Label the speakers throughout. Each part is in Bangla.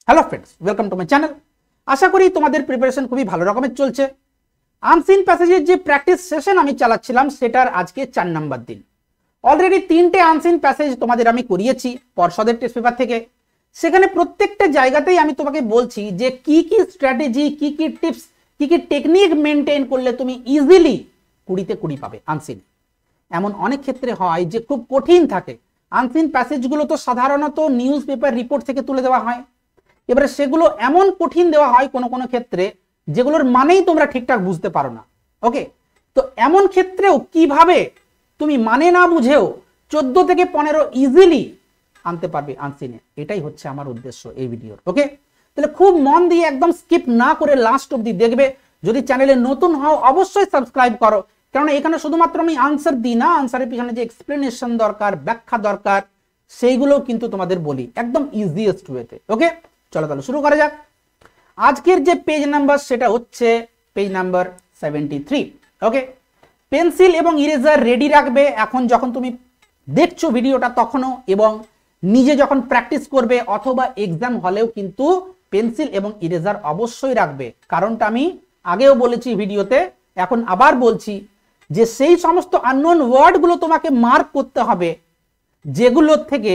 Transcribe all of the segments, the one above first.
Speaker 1: Hello friends, welcome to my channel. আশা করি তোমাদের প্রিপারেশন খুবই ভালো রকমের চলছে। আনসিন প্যাসেজের যে প্র্যাকটিস সেশন আমি চালাচ্ছিলাম সেটার আজকে 4 নাম্বার দিন। অলরেডি 3টে আনসিন প্যাসেজ তোমাদের আমি করিয়েছি পর্ষদের টেস্ট পেপার থেকে। সেখানে প্রত্যেকটা জায়গাতেই আমি তোমাকে বলছি যে কি কি স্ট্র্যাটেজি, কি কি টিপস, কি কি টেকনিক মেনটেন করলে তুমি ইজিলি 20তে 20 পাবে আনসিন। এমন অনেক ক্ষেত্রে হয় যে খুব কঠিন থাকে। আনসিন প্যাসেজগুলো তো সাধারণত নিউজ পেপার রিপোর্ট থেকে তুলে দেওয়া হয়। এবারে সেগুলো এমন কঠিন দেওয়া হয় কোনো কোনো ক্ষেত্রে যেগুলোর মানেই তোমরা ঠিকঠাক বুঝতে পারো না। ওকে, তো এমন ক্ষেত্রেও কিভাবে তুমি মানে না বুঝেও 14 থেকে 15 ইজিলি আনতে পারবে আনসিনে, এটাই হচ্ছে আমার উদ্দেশ্য এই ভিডিওর। ওকে, তাহলে খুব মন দিয়ে একদম স্কিপ না করে লাস্ট অবধি দেখবে। যদি চ্যানেলে নতুন হও অবশ্যই সাবস্ক্রাইব করো, কারণ এখানে শুধুমাত্র আমি আনসার দিই না, আনসারের পিছনে যে এক্সপ্লেনেশন দরকার, ব্যাখ্যা দরকার, সেইগুলো কিন্তু তোমাদের বলি একদম ইজিয়েস্ট ওয়েতে। ওকে, চলো তাহলে শুরু করা যাক। আজকের যে পেজ নাম্বার সেটা হচ্ছে পেজ নাম্বার 73। ওকে, পেন্সিল এবং ইরেজার রেডি রাখবে এখন যখন তুমি দেখছো ভিডিওটা তখনও, এবং নিজে যখন প্র্যাকটিস করবে অথবা এক্সাম হলেও কিন্তু পেন্সিল এবং ইরেজার অবশ্যই রাখবে। কারণটা আমি আগেও বলেছি ভিডিওতে, এখন আবার বলছি যে সেই সমস্ত আননোন ওয়ার্ডগুলো তোমাকে মার্ক করতে হবে যেগুলো থেকে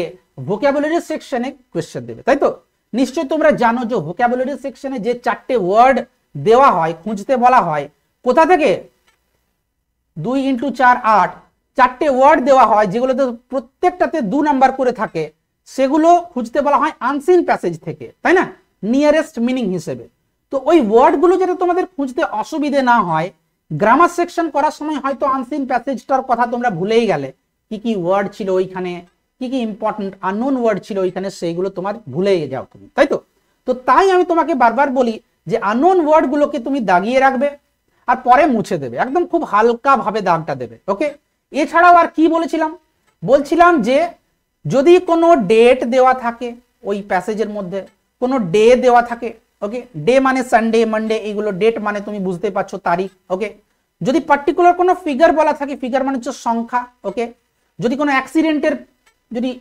Speaker 1: ভোকাবুলারি সেকশনে কোয়েশ্চেন দেবে, তাই তো? নিশ্চয়ই তোমরা জানো যে ভোকাবুলারি সেকশনে যে 4টে ওয়ার্ড দেওয়া হয়, খুঁজতে বলা হয়, কোথা থেকে? 2 × 4 8, 4টে ওয়ার্ড দেওয়া হয় যেগুলোতে প্রত্যেকটাতে 2 নাম্বার করে থাকে। সেগুলো খুঁজতে বলা হয় আনসিন প্যাসেজ থেকে, তাই না? নিয়ারেস্ট মিনিং হিসেবে। তো ওই ওয়ার্ডগুলো যাতে তোমাদের খুঁজতে অসুবিধে না হয়, গ্রামার সেকশন করার সময় হয়তো আনসিন প্যাসেজটার কথা তোমরা ভুলেই গেলে, কি কি ওয়ার্ড ছিল ওইখানে, কি কি ইম্পর্টেন্ট আননোন ওয়ার্ড ছিল ওইখানে, সেইগুলো তোমার ভুলেই যাও তুমি, তাই তো? তো তাই আমি তোমাকে বারবার বলি যে আননোন ওয়ার্ডগুলোকে তুমি দাগিয়ে রাখবে আর পরে মুছে দেবে, একদম খুব হালকা ভাবে দাগটা দেবে। ওকে, এছাড়াও আর কি বলেছিলাম? বলছিলাম যে যদি কোনো ডেট দেওয়া থাকে ওই প্যাসেজের মধ্যে, কোনো ডে দেওয়া থাকে, ওকে, ডে মানে সানডে, মানডে, এইগুলো ডেট মানে তুমি বুঝতে পারছো তারিখ। ওকে, যদি পার্টিকুলার কোনো ফিগার বলা থাকে, ফিগার মানে হচ্ছে সংখ্যা। ওকে, যদি কোনো অ্যাক্সিডেন্টের যদি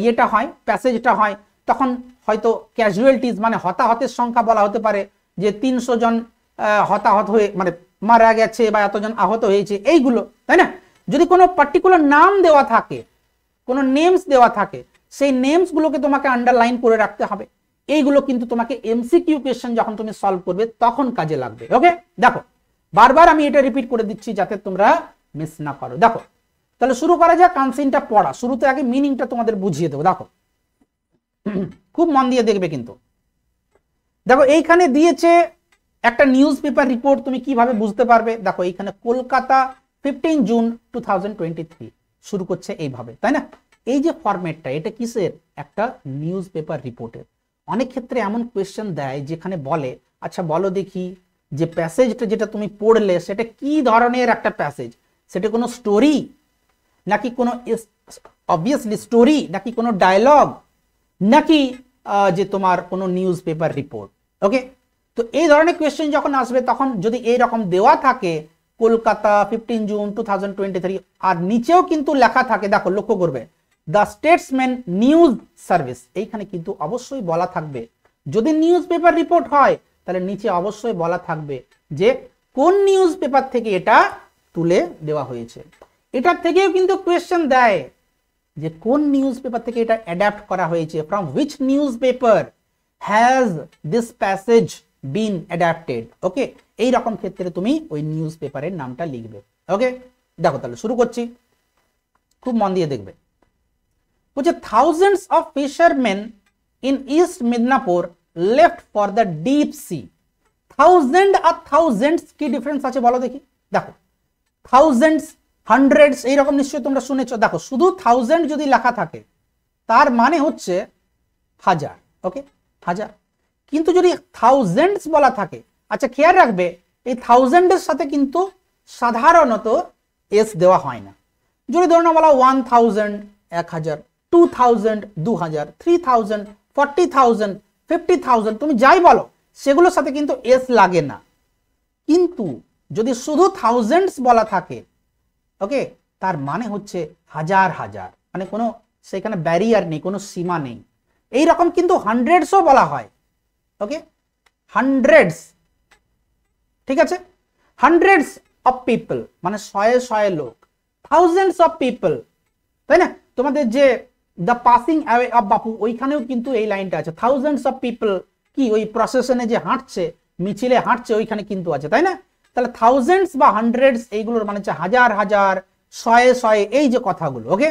Speaker 1: ইয়েটা হয়, প্যাসেজটা হয়, তখন হয়তো ক্যাজুয়ালিটিস মানে হতাহতের সংখ্যা বলা হতে পারে, যে 300 জন হতাহত হয়ে মানে মারা গেছে বা এতজন আহত হয়েছে, এইগুলো, তাই না? যদি কোনো পার্টিকুলার নাম দেওয়া থাকে, কোনো নেমস দেওয়া থাকে, সেই নেমসগুলোকে তোমাকে আন্ডারলাইন করে রাখতে হবে। এইগুলো কিন্তু তোমাকে এমসিকিউ কোয়েশ্চেন যখন তুমি সলভ করবে তখন কাজে লাগবে। ওকে, দেখো বারবার আমি এটা রিপিট করে দিচ্ছি যাতে তোমরা মিস না করো। দেখো তাহলে শুরু করা যাক আনসিনটা পড়া। শুরুতে আগে মিনিংটা তোমাদের বুঝিয়ে দেবো। দেখো খুব মন দিয়ে দেখবে কিন্তু। দেখো এইখানে দিয়েছে একটা নিউজ পেপার রিপোর্ট, তুমি কিভাবে বুঝতে পারবে? দেখো এইখানে কলকাতা 15 জুন 2023 শুরু করছে এইভাবে, তাই না? এই যে ফরম্যাটটা, এটা কিসের? একটা নিউজ পেপার রিপোর্টের। অনেক ক্ষেত্রে এমন কোয়েশ্চেন দেয় যেখানে বলে, আচ্ছা বলো দেখি যে প্যাসেজটা যেটা তুমি পড়লে সেটা কি ধরনের একটা প্যাসেজ, সেটা কোনো স্টোরি নাকি কোনো অবভিয়াসলি স্টোরি, নাকি কোনো ডায়লগ, নাকি যে তোমার কোনো নিউজ পেপার রিপোর্ট। ওকে, তো এই ধরনের কোয়েশ্চেন যখন আসবে তখন যদি এই রকম দেওয়া থাকে কলকাতা 15 জুন 2023 আর নিচেও কিন্তু লেখা থাকে, দেখো লক্ষ্য করবে দ্য স্টেটসম্যান নিউজ সার্ভিস, এইখানে কিন্তু অবশ্যই বলা থাকবে, যদি নিউজ পেপার রিপোর্ট হয় তাহলে নিচে অবশ্যই বলা থাকবে যে কোন নিউজ পেপার থেকে এটা তুলে দেওয়া হয়েছে। এটার থেকেও কিন্তু কোয়েশ্চেন দেয় যে কোন নিউজ পেপার থেকে এটা অ্যাডাপ্ট করা হয়েছে, from which newspaper has this passage been adapted. Okay, এই রকম ক্ষেত্রে তুমি ওই নিউজ পেপারের নামটা লিখবে। ওকে, দেখো তাহলে শুরু করছি, খুব মন দিয়ে দেখবে। বলছে thousands of fishermen in East Midnapore left for the deep sea. Thousand আর থাউজেন্ডস কি ডিফারেন্স আছে বলো দেখি? দেখো থাউজেন্ডস, হান্ড্রেডস এইরকম নিশ্চয়ই তোমরা শুনেছো। দেখো শুধু থাউজেন্ড যদি লেখা থাকে তার মানে হচ্ছে হাজার। ওকে, হাজার। কিন্তু যদি থাউজেন্ডস বলা থাকে, আচ্ছা খেয়াল রাখবে এই থাউজেন্ডের সাথে কিন্তু সাধারণত এস দেওয়া হয় না। যদি ধরুন বলা 1000 1000, 2000 2000, 3000 40,000 50,000, তুমি যাই বলো সেগুলোর সাথে কিন্তু এস লাগে না। কিন্তু যদি শুধু থাউজেন্ডস বলা থাকে, ওকে, তার মানে হচ্ছে হাজার হাজার, মানে কোনো সেখানে ব্যারিয়ার নেই, কোনো সীমা নেই। এই রকম কিন্তু হান্ড্রেডসও বলা হয়, ওকে, হান্ড্রেডস, ঠিক আছে, হান্ড্রেডস অফ পিপল মানে শয়ে শয়ে লোক, থাউজেন্ডস অফ পিপল, তাই না? তোমাদের যে দ্য পাসিং অ্যাওয়ে অফ বাপু ওইখানেও কিন্তু এই লাইনটা আছে, থাউজেন্ডস অফ পিপল কি ওই প্রসেশনে যে হাঁটছে, মিছিলে হাঁটছে, ওইখানে কিন্তু আছে, তাই না? তাহলে থাউজেন্ডস বা হান্ড্রেডস এইগুলোর মানে হচ্ছে হাজার হাজার, শয়ে শয়ে, এই যে কথাগুলো। ওকে,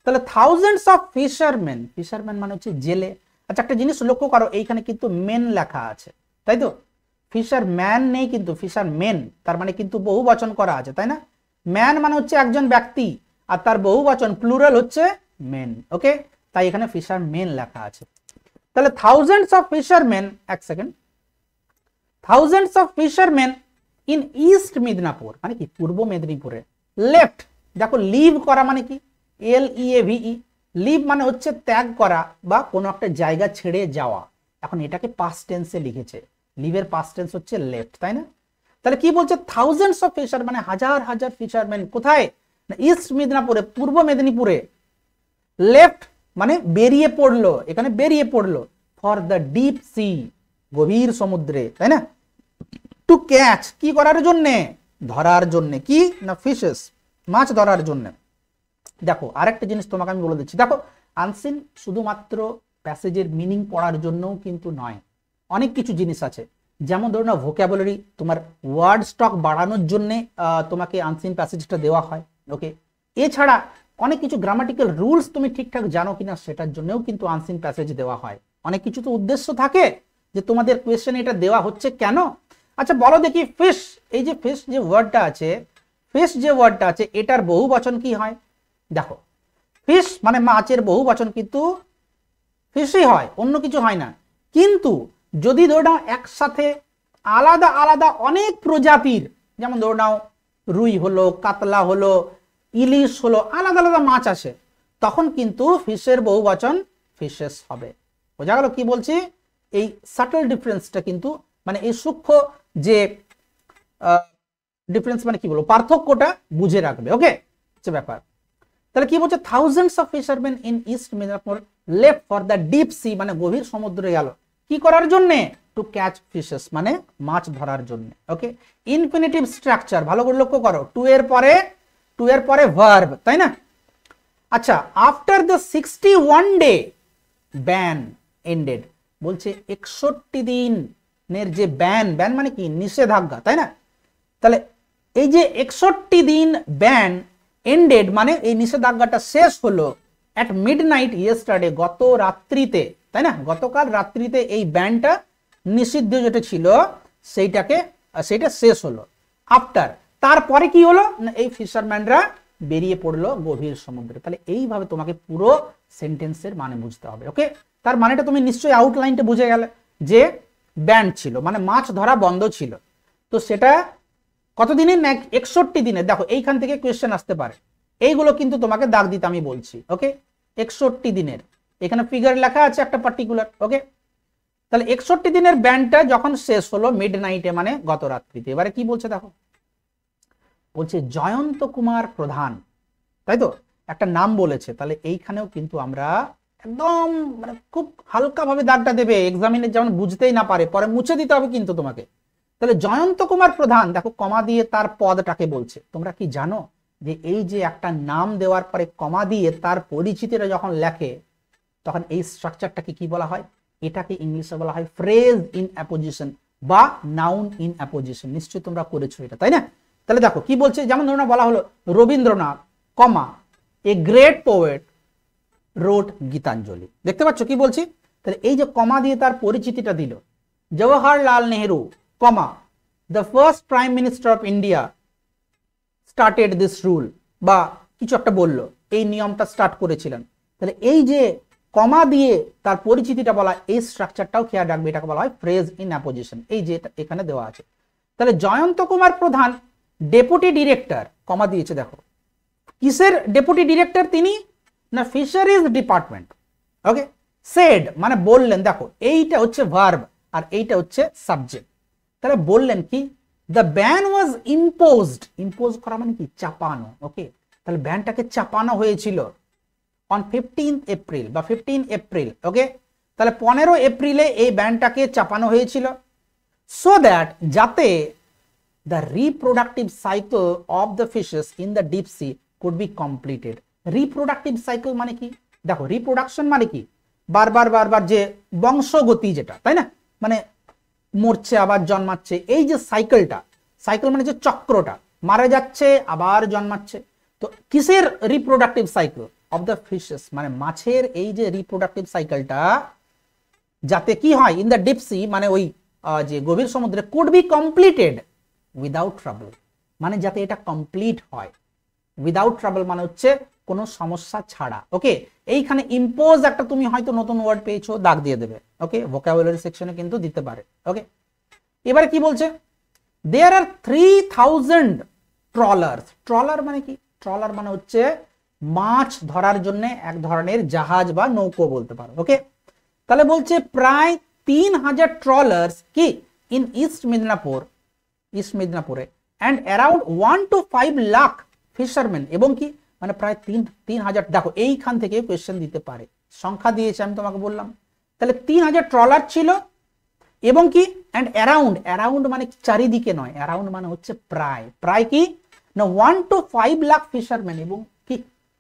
Speaker 1: তাহলে থাউজেন্ডস অফ ফিশারম্যান, ফিশারম্যান মানে হচ্ছে জেলে। আচ্ছা একটা জিনিস লক্ষ্য করো, এইখানে কিন্তু মেন লেখা আছে, তাই তো? ফিশার ম্যান নেই কিন্তু ফিশার মেন, তার মানে কিন্তু বহু বচন করা আছে, তাই না? ম্যান মানে হচ্ছে একজন ব্যক্তি, আর তার বহু বচন প্লুরাল হচ্ছে মেন। ওকে, তাই এখানে ফিশার মেন লেখা আছে। তাহলে থাউজেন্ডস অফ ফিশারম্যান, এক second, thousands of fisherman in East Midnapore মানে কি পূর্ব মেদিনীপুরে, লেফট, দেখো লিভ করা মানে কি, LEAVE, লিভ মানে হচ্ছে ত্যাগ করা বা কোনো একটা জায়গা ছেড়ে যাওয়া। এখন এটাকে পাস্ট টেন্সে লিখেছে, লিভের পাস্ট টেন্স হচ্ছে লেফট, তাই না? তাহলে কি বলছে, থাউজেন্ডস অফ ফিশার মানে হাজার হাজার ফিশারম্যান, কোথায়? না ইস্ট মিদনাপুরে, পূর্ব মেদিনীপুরে। লেফট মানে বেরিয়ে পড়লো, এখানে বেরিয়ে পড়লো, ফর দ্য ডিপ সি গভীর সমুদ্রে, তাই না? টু ক্যাচ কি করার জন্যে, ধরার জন্যে, কি না ফিশেস, মাছ ধরার জন্য। দেখো আরেকটা জিনিস তোমাকে আমি বলে দিচ্ছি, দেখো আনসিন শুধুমাত্র প্যাসেজের মিনিং পড়ার জন্যও কিন্তু নয়, অনেক কিছু জিনিস আছে, যেমন ধরো না ভোক্যাবুলারি, তোমার ওয়ার্ড স্টক বাড়ানোর জন্য তোমাকে আনসিন প্যাসেজটা দেওয়া হয়। ওকে, এছাড়া অনেক কিছু গ্রামাটিক্যাল রুলস তুমি ঠিকঠাক জানো কিনা সেটার জন্যও কিন্তু আনসিন প্যাসেজ দেওয়া হয়। অনেক কিছু তো উদ্দেশ্য থাকে যে তোমাদের কোয়েশ্চেনে এটা দেওয়া হচ্ছে কেন। আচ্ছা বলো দেখি, ফিশ, এই যে ফিশ যে ওয়ার্ডটা আছে, ফিশ যে ওয়ার্ডটা আছে এটার বহু বচন কি হয়? দেখো ফিশ মানে মাছের বহু বচন কিন্তু ফিশই হয়, অন্য কিছু হয় না। কিন্তু যদি ধরে নাও একসাথে আলাদা আলাদা অনেক প্রজাতির, যেমন ধরে নাও রুই হলো, কাতলা হলো, ইলিশ হলো, আলাদা আলাদা মাছ আসে, তখন কিন্তু ফিশের বহু বচন ফিশেস হবে। বোঝা গেল কি বলছি? এই সাটল ডিফারেন্সটা কিন্তু মানে এই সূক্ষ্ম যে ডিফারেন্স মানে কি বলবো, পার্থক্যটা বুঝে রাখবে। ওকে, হচ্ছে ব্যাপার। তাহলে কি বলছে, thousands of fisherman in East Midnapore left for the deep sea মানে গভীর সমুদ্রে গেল, কি করার জন্য? টু ক্যাচ ফিশেস মানে মাছ ধরার জন্য। ওকে, ইনফিনিটিভ স্ট্রাকচার ভালো করে লক্ষ্য করো, টু এর পরে ভার্ব, তাই না? আচ্ছা, after the 61 day ban ended, বলছে 61 দিনের যে ব্যান মানে কি নিষেধাজ্ঞা, তাই না? তাহলে এই যে 61 দিন ব্যান এন্ডেড মানে এই নিষেধাজ্ঞাটা শেষ হলো অ্যাট মিডনাইট ইয়েস্টারডে গত রাত্রিতে, তাই না? গতকাল রাত্রিতে এই ব্যানটা নিষিদ্ধ যেটা ছিল সেইটা শেষ হলো। আফটার তারপরে কি হলো না, এই ফিশারম্যানরা বেরিয়ে পড়লো গভীর সমুদ্রে। তাহলে এইভাবে তোমাকে পুরো সেন্টেন্সের মানে বুঝতে হবে। ওকে, তার মানেটা তুমি নিশ্চয়ই আউটলাইনটা বুঝে গেলে যে ব্যান ছিল মানে মাছ ধরা বন্ধ ছিল, তো সেটা কতদিনের? 61 দিনে। দেখো এইখান থেকে কোয়েশ্চেন আসতে পারে, এইগুলো কিন্তু তোমাকে দাগ দিতে আমি বলছি। ওকে, 61 দিনের, এখানে ফিগার লেখা আছে একটা পার্টিকুলার। ওকে, তাহলে 61 দিনের ব্যানটা যখন শেষ হলো মিডনাইটে মানে গত রাত্রিতে। এবারে কি বলছে দেখো, বলছে জয়ন্ত কুমার প্রধান, তাই তো একটা নাম বলেছে। তাহলে এইখানেও কিন্তু আমরা একদম মানে খুব হালকা ভাবে দাগটা দেবে, এক্সামিনে যেমন বুঝতেই না পারে, পরে মুছে দিতে হবে কিন্তু তোমাকে। তাহলে জয়ন্ত কুমার প্রধান, দেখো কমা দিয়ে তার পদটাকে বলছে। তোমরা কি জানো যে এই যে একটা নাম দেওয়ার পরে কমা দিয়ে তার পরিচিতিটা যখন লেখে তখন এই স্ট্রাকচারটাকে কি বলা হয়? এটাকে ইংলিশে বলা হয় ফ্রেজ ইন অ্যাপোজিশন বা নাউন ইন অ্যাপোজিশন। নিশ্চয়ই তোমরা করেছো এটা, তাই না? তাহলে দেখো কি বলছে, যেমন ধরুন বলা হলো রবীন্দ্রনাথ কমা এ গ্রেট পোয়েট রোট গীতাঞ্জলি। দেখতে পাচ্ছ কি বলছি? তাহলে এই যে কমা দিয়ে তার পরিচিতিটা দিল, Jawaharlal Nehru comma the first prime minister of India started this rule, বা কিছু একটা বললো, এই নিয়মটা স্টার্ট করেছিলেন। তাহলে এই যে কমা দিয়ে তার পরিচিতিটা বলা, এই স্ট্রাকচারটাও খেয়াল রাখবে, এটাকে বলা হয় ফ্রেজ ইন অ্যাপোজিশন, এই যে এখানে দেওয়া আছে। তাহলে জয়ন্ত কুমার প্রধান ডেপুটি ডিরেক্টর, কমা দিয়েছে, দেখো কিসের ডেপুটি ডিরেক্টর তিনি? না ফিশারিজ ডিপার্টমেন্ট। ওকে, সেড মানে বললেন, দেখো এইটা হচ্ছে ভার্ব আর এইটা হচ্ছে সাবজেক্ট। তাহলে বললেন কি, the ban was imposed, impose করা মানে কি চাপানো। ওকে, তাহলে ব্যানটাকে চাপানো হয়েছিল অন 15 এপ্রিল বা 15 এপ্রিল। ওকে, তাহলে 15 এপ্রিলে এই ব্যানটাকে চাপানো হয়েছিল সো দ্যাট যাতে the reproductive cycle of the fishes in the deep sea could be completed. Reproductive cycle মানে কি? দেখো রিপ্রোডাকশন মানে কি? বারবার বারবার যে বংশগতি যেটা, তাই না? মানে মরছে আবার জন্মাচ্ছে, এই যে সাইকেলটা, সাইকেল মানে যে চক্রটা, মারা যাচ্ছে আবার জন্মাচ্ছে। তো কিসের reproductive cycle? Of the fishes, মানে মাছের এই যে রিপ্রোডাক্টিভ সাইকেলটা যাতে কি হয় ইন দ্য ডিপ সি, মানে ওই যে গভীর সমুদ্রে, could be completed without trouble, মানে যাতে এটা কমপ্লিট হয়। উইদাউট ট্রাবল মানে হচ্ছে কোনো সমস্যা ছাড়া। ওকে, এইখানে ইম্পোজ একটা তুমি হয়তো নতুন ওয়ার্ড পেয়েছো, দাগ দিয়ে দেবে। ওকে, ভোকাবুলারি সেকশনে কিন্তু দিতে পারে। ওকে, এবারে কি বলছে? দেয়ার আর 3000 ট্রলার্স। ট্রলার মানে কি? ট্রলার মানে হচ্ছে মাছ ধরার জন্য এক ধরনের জাহাজ বা নৌকো বলতে পারো। ওকে, তাহলে বলছে প্রায় 3000 ট্রলার্স কি ইন ইস্ট মিদনাপুরে and around 1 to 5 lakh fisherman, এবং কি মানে প্রায় 3000। দেখো এইখান থেকে কোয়েশ্চেন দিতে পারে, সংখ্যা দিয়েছে আমি তোমাকে বললাম। তাহলে 3000 ট্রলার ছিল এবং কি অ্যান্ড অ্যারাউন্ড মানে চারিদিকে নয়, অ্যারাউন্ড মানে হচ্ছে প্রায় কি না 1 to 5 লাখ ফিশারম্যান, এবং কি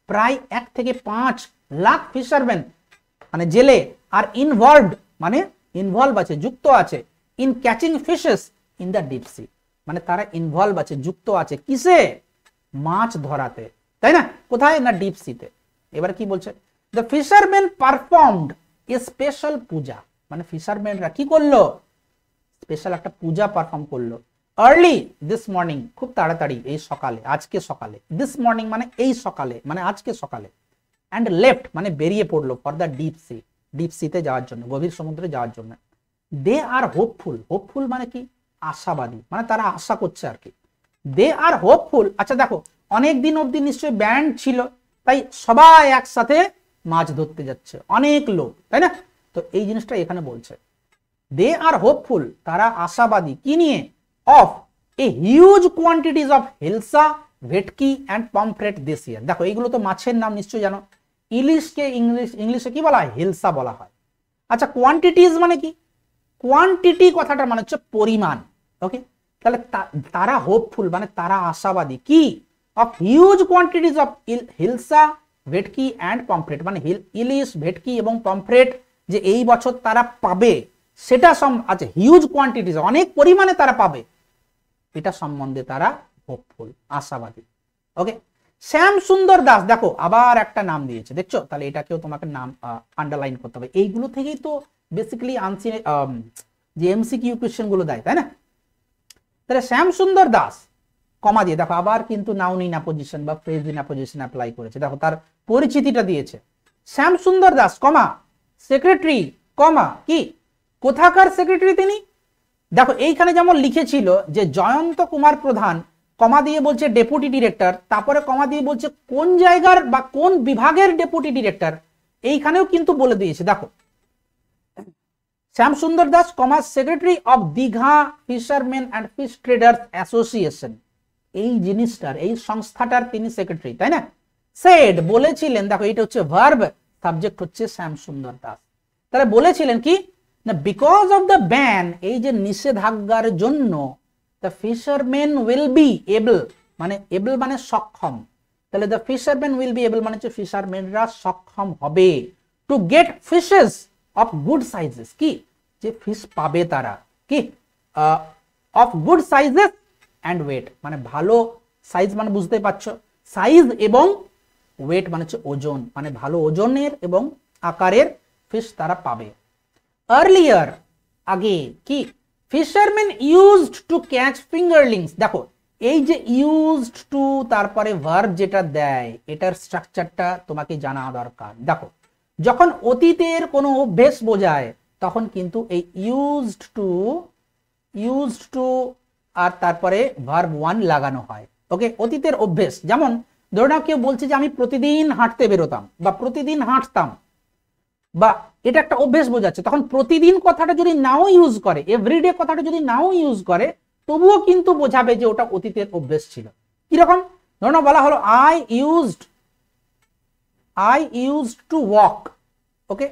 Speaker 1: প্রায় 1 থেকে 5 লাখ ফিশারম্যান মানে জেলে আর ইনভলভ আছে, যুক্ত আছে in catching fishes in the deep sea, মানে তারা ইনভলভ আছে, যুক্ত আছে কিসে? মাছ ধরাতে, তাই না? কোথায় না ডিপ সিতে। এবার কি বলছে? The fisherman performed a special puja, মানে ফিশারম্যানরা কি করলো? স্পেশাল একটা পূজা পারফর্ম করলো। আর্লি দিস মর্নিং, খুব তাড়াতাড়ি, এই সকালে, আজকে সকালে। দিস মর্নিং মানে এই সকালে, মানে আজকে সকালে। অ্যান্ড লেফট মানে বেরিয়ে পড়লো ফর দ্য ডিপ সিতে যাওয়ার জন্য, গভীর সমুদ্রে যাওয়ার জন্য। দে আর হোপফুল মানে কি? আশাবাদী, মানে তারা আশা করছে আর কি। দে আর হোপফুল। আচ্ছা দেখো, অনেক দিন অবধি নিশ্চয়ই ব্যান্ড ছিল, তাই সবাই একসাথে মাছ ধরতে যাচ্ছে, অনেক লোক, তাই না? তো এই জিনিসটা এখানে বলছে। দে আর হোপফুল, তারা আশাবাদী কি নিয়ে? Of a huge quantities of hilsa, bhetki and pomfret this year. দেখো এইগুলো তো মাছের নাম, নিশ্চয়ই জানো। ইলিশকে ইংলিশে কি বলা হয়? হেলসা বলা হয়। আচ্ছা কোয়ান্টিটিজ মানে কি? কোয়ান্টিটি কথাটা মানে হচ্ছে পরিমাণ। ওকে, তাহলে তারা হোপফুল মানে তারা আশাবাদী কি? Of huge quantities of hilsa, ভেটকি অ্যান্ড পমফ্রেট, মানে ইলিশ, ভেটকি এবং পমফ্রেট যে এই বছর তারা পাবে সেটা আচ্ছা হিউজ কোয়ান্টিটিজ, অনেক পরিমাণে তারা পাবে, এটা সম্বন্ধে তারা হোপফুল, আশাবাদী। ওকে, শ্যাম সুন্দর দাস, দেখো আবার একটা নাম দিয়েছে, দেখছো? তাহলে এটাকেও তোমাকে নাম আন্ডারলাইন করতে হবে। এইগুলো থেকেই তো বেসিক্যালি আনসিন যে এমসিকিউ কোশ্চেন গুলো দেয়, তাই না? তাহলে শ্যাম সুন্দর দাস কমা দিয়ে, দেখো আবার কিন্তু নাউন ইন অ্যাপোজিশন বা ফ্রেজ ইন অ্যাপোজিশন অ্যাপ্লাই করেছে। দেখো তার পরিচিতিটা দিয়েছে, শ্যাম সুন্দর দাস কমা সেক্রেটারি কমা কি, কোথাকার সেক্রেটারি তিনি? দেখো এইখানে যেমন লিখেছিল যে জয়ন্ত কুমার প্রধান, কমা দিয়ে বলছে ডেপুটি ডিরেক্টর, তারপরে কমা দিয়ে বলছে কোন জায়গার বা কোন বিভাগের ডেপুটি ডিরেক্টর, এইখানেও কিন্তু বলে দিয়েছে। দেখো Shyam Sundar Das comma secretary of Digha fisherman and fish traders association, এই জিনিসটার, এই সংস্থাটার তিনি সেক্রেটারি, তাই না? সেড বলেছিলেন, দেখো এটা হচ্ছে ভার্ব, সাবজেক্ট হচ্ছে শ্যাম সুন্দর দাস। তাহলে বলেছিলেন কি না বিকজ অফ দ্য ব্যান, এই যে নিষেধাজ্ঞার জন্য, the fisherman will be able, মানে এবল মানে সক্ষম, তাহলে the fisherman will be able মানে হচ্ছে ফিশারম্যানরা সক্ষম হবে to get fishes of good sizes, কি যে ফিশ পাবে তারা, কি of good sizes and weight, মানে ভালো সাইজ মানে বুঝতে পারছো, সাইজ এবং ওয়েট মানে হচ্ছে ওজন, মানে ভালো ওজনের এবং আকারের ফিশ তারা পাবে। আর্লিয়ার আগে কি ফিশারম্যান ইউজড টু ক্যাচ ফিঙ্গারলিংস, দেখো এই যে ইউজড টু তারপরে ভার্ব যেটা দেয়, এটার স্ট্রাকচারটা তোমাকে জানা দরকার। দেখো যখন অতীতের কোনো অভ্যেস বোঝায় তখন কিন্তু এই ইউজড টু আর তারপরে ভার্ব ওয়ান লাগানো হয়। ওকে, অতীতের অভ্যেস, যেমন ধরে নাও কেউ বলছে যে আমি প্রতিদিন হাঁটতে বেরোতাম বা প্রতিদিন হাঁটতাম, বা এটা একটা অভ্যেস বোঝাচ্ছে, তখন প্রতিদিন কথাটা যদি নাও ইউজ করে, এভরিডে কথাটা যদি নাও ইউজ করে, তবুও কিন্তু বোঝাবে যে ওটা অতীতের অভ্যেস ছিল। কিরকম? ধরে নাও বলা হলো আই ইউজড টু ওয়াক, ওকে,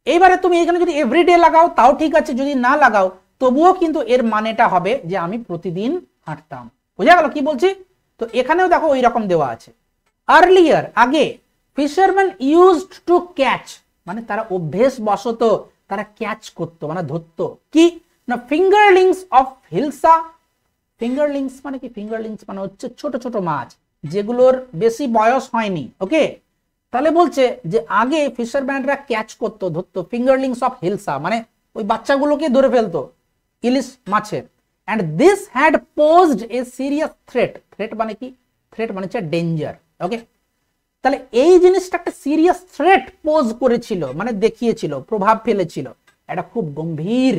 Speaker 1: এইবারে তুমি এখানে যদি এভরিডে লাগাও তাও ঠিক আছে, যদি না লাগাও তবুও কিন্তু এর মানেটা হবে যে আমি প্রতিদিন হাঁটতাম। বোঝা গেল কি বলছি? তো এখানেও দেখো ওই রকম দেওয়া আছে। আর্লিয়ার, আগে, ফিশারম্যান ইউজড টু ক্যাচ, মানে তারা অভ্যেস বশত তারা ক্যাচ করতো, মানে ধরতো কি না ফিঙ্গারলিংস অফ হিলসা। ফিঙ্গারলিংস মানে কি? ফিঙ্গারলিংস মানে হচ্ছে ছোট ছোট মাছ যেগুলোর বেশি বয়স হয়নি। ওকে, তাহলে বলছে যে আগে ফিশারম্যানরা ক্যাচ করতো, ধরতো ফিঙ্গারলিংস অফ হিলসা, মানে ওই বাচ্চাগুলোকে ধরে ফেলতো ইলিশ মাছের। And this had posed a serious threat. Threat মানে কি? থ্রেট মানে হচ্ছে ডেঞ্জার। ওকে, তাহলে এই জিনিসটা একটা সিরিয়াস থ্রেট পোজ করেছিল, মানে দেখিয়েছিল, প্রভাব ফেলেছিল, এটা খুব গম্ভীর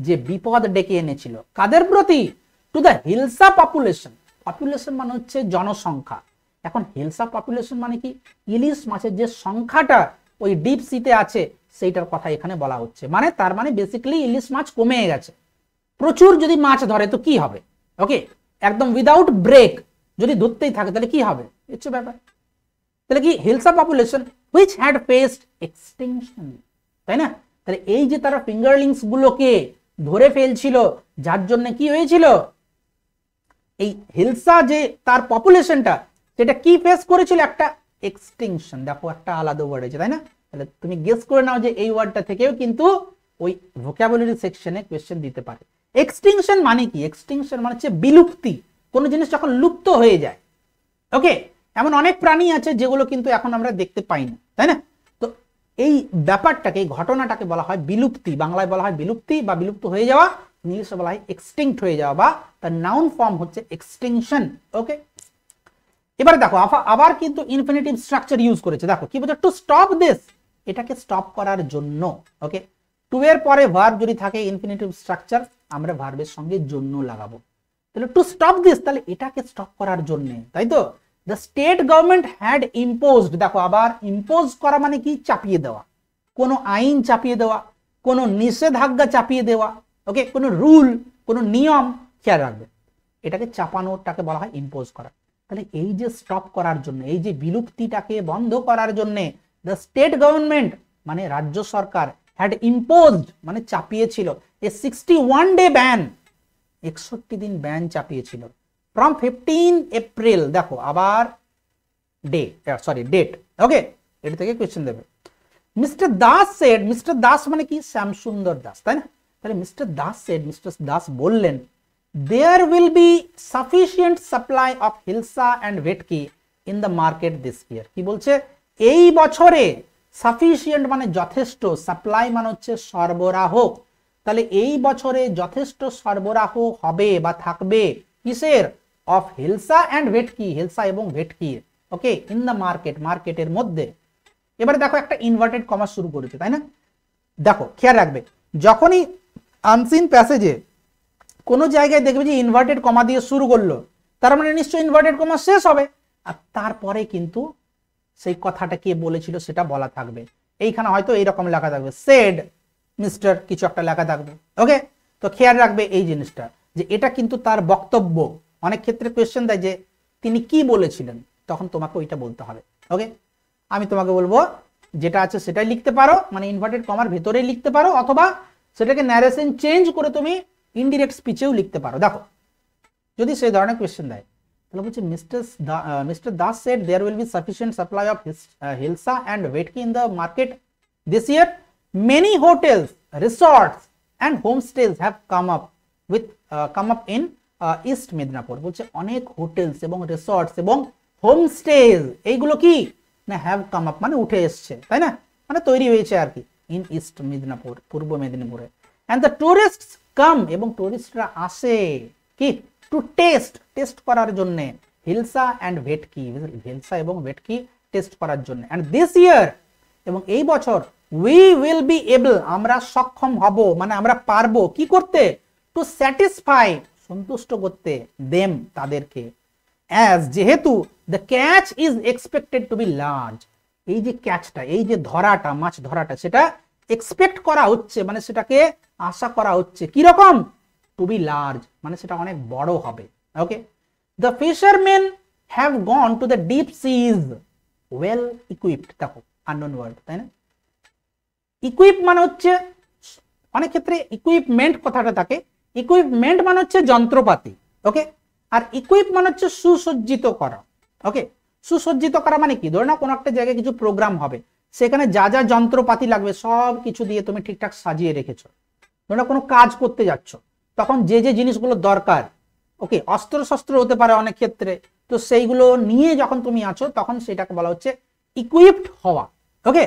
Speaker 1: যে বিপদ ডেকে এনেছিল। কাদের প্রতি? To the hilsa population. Population মানে হচ্ছে জনসংখ্যা। এখন হিলসা পপুলেশন মানে কি? ইলিশ মাছের যে সংখ্যাটা ওই ডিপ সিতে আছে সেইটার কথা এখানে বলা হচ্ছে। মানে তার মানে বেসিক্যালি ইলিশ মাছ কমে গেছে। প্রচুর যদি মাছ ধরে তো কি হবে? ওকে, একদম উইদাউট ব্রেক যদি ধরতেই থাকে তাহলে কি হবে? হচ্ছে ব্যাপার। তাহলে কি hilsa population which had faced extinction, তাই না? তাহলে এই যে তারা ফিঙ্গারলিংস গুলোকে ধরে ফেলছিল, যার জন্য কি হয়েছিল? এই হিলসা যে তার পপুলেশনটা সেটা কি ফেস করেছিল? একটা এক্সটিংশন। দেখো একটা আলাদা ওয়ার্ড আছে, তাই না? তাহলে তুমি গেস করে নাও যে এই ওয়ার্ডটা থেকেও কিন্তু ওই ভোকাবুলারি সেকশনে কোশ্চেন দিতে পারে। এক্সটিংশন মানে কি? এক্সটিংশন মানে হচ্ছে বিলুপ্তি। কোনো জিনিস যখন লুপ্ত হয়ে যায়। ওকে, এমন অনেক প্রাণী আছে যেগুলো কিন্তু এখন আমরা দেখতে পাই না, তাই না? তো এই ব্যাপারটাকে, এই ঘটনাটাকে বলা হয় বিলুপ্তি। বাংলায় বলা হয় বিলুপ্তি বা বিলুপ্ত হয়ে যাওয়া, ইংলিশে বলা হয় এক্সটিংক্ট হয়ে যাওয়া, বা তার নাউন ফর্ম হচ্ছে এক্সটিংশন। ওকে, এবারে দেখো আবার কিন্তু ইনফিনিটিভ স্ট্রাকচার ইউজ করেছে। দেখো কি বলছে? টু স্টপ দিস, এটাকে স্টপ করার জন্য। ওকে, টু এর পরে ভার্ব যদি থাকে ইনফিনিটিভ স্ট্রাকচার, আমরা ভার্বের সঙ্গে জন্য লাগাবো। তাহলে টু স্টপ দিস, তাহলে এটাকে স্টপ করার জন্য, তাই তো? The state government had imposed. দেখো আবার ইম্পোজ করা মানে কি? চাপিয়ে দেওয়া, কোনো আইন চাপিয়ে দেওয়া, কোনো নিষেধাজ্ঞা চাপিয়ে দেওয়া। ওকে, কোনো রুল, কোনো নিয়ম, খেয়াল রাখবে এটাকে চাপানোটাকে বলা হয় ইম্পোজ করা। তাহলে এই যে স্টপ করার জন্য, এই যে বিলুপ্তিটাকে বন্ধ করার জন্য দ্য স্টেট গভর্নমেন্ট মানে রাজ্য সরকার হ্যাড ইম্পোজড মানে চাপিয়েছিল এ 61 ডে ব্যান, 61 দিন ব্যান চাপিয়েছিল। ফ্রম 15 এপ্রিল, দেখো আবার ডেট। ওকে, এটা থেকে কোশ্চেন দেবে। Mister Das said, mister Das মানে কি? শ্যামসুন্দর দাস, তাই না? তাহলে mister Das said, mister Das বললেন there will be sufficient supply of hilsa and vetki in the market this year। কি বলছে? এই বছরে সাফিসিয়েন্ট মানে যথেষ্ট, সাপ্লাই মানে হচ্ছে সরবরাহ। তাহলে এই বছরে যথেষ্ট সরবরাহ হবে বা থাকবে কিসের? অফ হিলসা অ্যান্ড ভেটকি, হিলসা এবং ভেটকির। ওকে, ইন দ্য মার্কেট, মার্কেটের মধ্যে। এবারে দেখো একটা ইনভার্টেড কমা শুরু করেছে, তাই না? দেখো খেয়াল রাখবে, যখনই আনসিন প্যাসেজে কোনো জায়গায় দেখবে যে ইনভার্টেড কমা দিয়ে শুরু করলো, তার মানে নিশ্চয়ই ইনভার্টেড কমা শেষ হবে, আর তারপরে কিন্তু সেই কথাটা কে বলেছিল সেটা বলা থাকবে। এইখানে হয়তো এইরকম লেখা থাকবে সেড মিস্টার কিছু একটা লেখা থাকবে। ওকে, তো খেয়াল রাখবে এই জিনিসটা যে এটা কিন্তু তার বক্তব্য। অনেক ক্ষেত্রে কোয়েশ্চেন দেয় যে তিনি কি বলেছিলেন, তখন তোমাকে ওইটা বলতে হবে। ওকে, আমি তোমাকে বলবো যেটা আছে সেটাই লিখতে পারো, মানে ইনভার্টেড কমার ভেতরেই লিখতে পারো, অথবা সেটাকে ন্যারেশন চেঞ্জ করে তুমি ইনডিরেক্ট স্পিচেও লিখতে পারো। দেখো যদি সেই ধরনের কোয়েশ্চেন দেয় তাহলে বলছে Mister Das said there will be sufficient supply of hilsa and bhetki in the market this year. Many hotels, resorts and homestays have come up in east Medinipur. বলছে অনেক হোটেলস এবং রিসর্টস এবং হোমস্টেজ এইগুলো কি না হ্যাভ কাম আপ মানে উঠে এসছে, তাই না? মানে তৈরি হয়েছে আর কি, ইন ইস্ট মেদিনীপুর, পূর্ব মেদিনীপুরে। অ্যান্ড দ্য টুরিস্টস কাম, এবং টুরিস্টরা আসে কি? টু টেস্ট করার জন্য হিলসা অ্যান্ড ভেটকি, হিলসা এবং ভেটকি টেস্ট করার জন্য। অ্যান্ড দিস ইয়ার, এবং এই বছর, উই উইল বি এবল আমরা সক্ষম হব মানে আমরা পারবো কি করতে? টু স্যাটিসফাই সন্তুষ্ট করতে দেম তাদেরকে, অ্যাজ যেহেতু the catch is expected to be large. এই যে ক্যাচটা, এই যে ধরাটা, মাছ ধরাটা, সেটা এক্সপেক্ট করা হচ্ছে মানে সেটাকে আশা করা হচ্ছে কি রকম? টু বি লার্জ মানে সেটা অনেক বড় হবে। Okay, the fishermen have gone to the deep seas well equipped. দেখো আননোন ওয়ার্ড, তাই না? ইকুইপ মানে হচ্ছে, অনেক ক্ষেত্রে ইকুইপমেন্ট কথাটা থাকে, ইকুইপমেন্ট মানে হচ্ছে যন্ত্রপাতি, ওকে। আর ইকুইপ মানে হচ্ছে সুসজ্জিত করা, ওকে। সুসজ্জিত করা মানে কি, ধরে নাও কোনো একটা জায়গায় কিছু প্রোগ্রাম হবে, সেখানে যা যা যন্ত্রপাতি লাগবে সব কিছু দিয়ে তুমি ঠিকঠাক সাজিয়ে রেখেছো। ধরে নাও কোনো কাজ করতে যাচ্ছ, তখন যে যে জিনিসগুলো দরকার, ওকে, অস্ত্র শস্ত্র হতে পারে অনেক ক্ষেত্রে, তো সেইগুলো নিয়ে যখন তুমি আছো তখন সেটাকে বলা হচ্ছে ইকুইপড হওয়া, ওকে।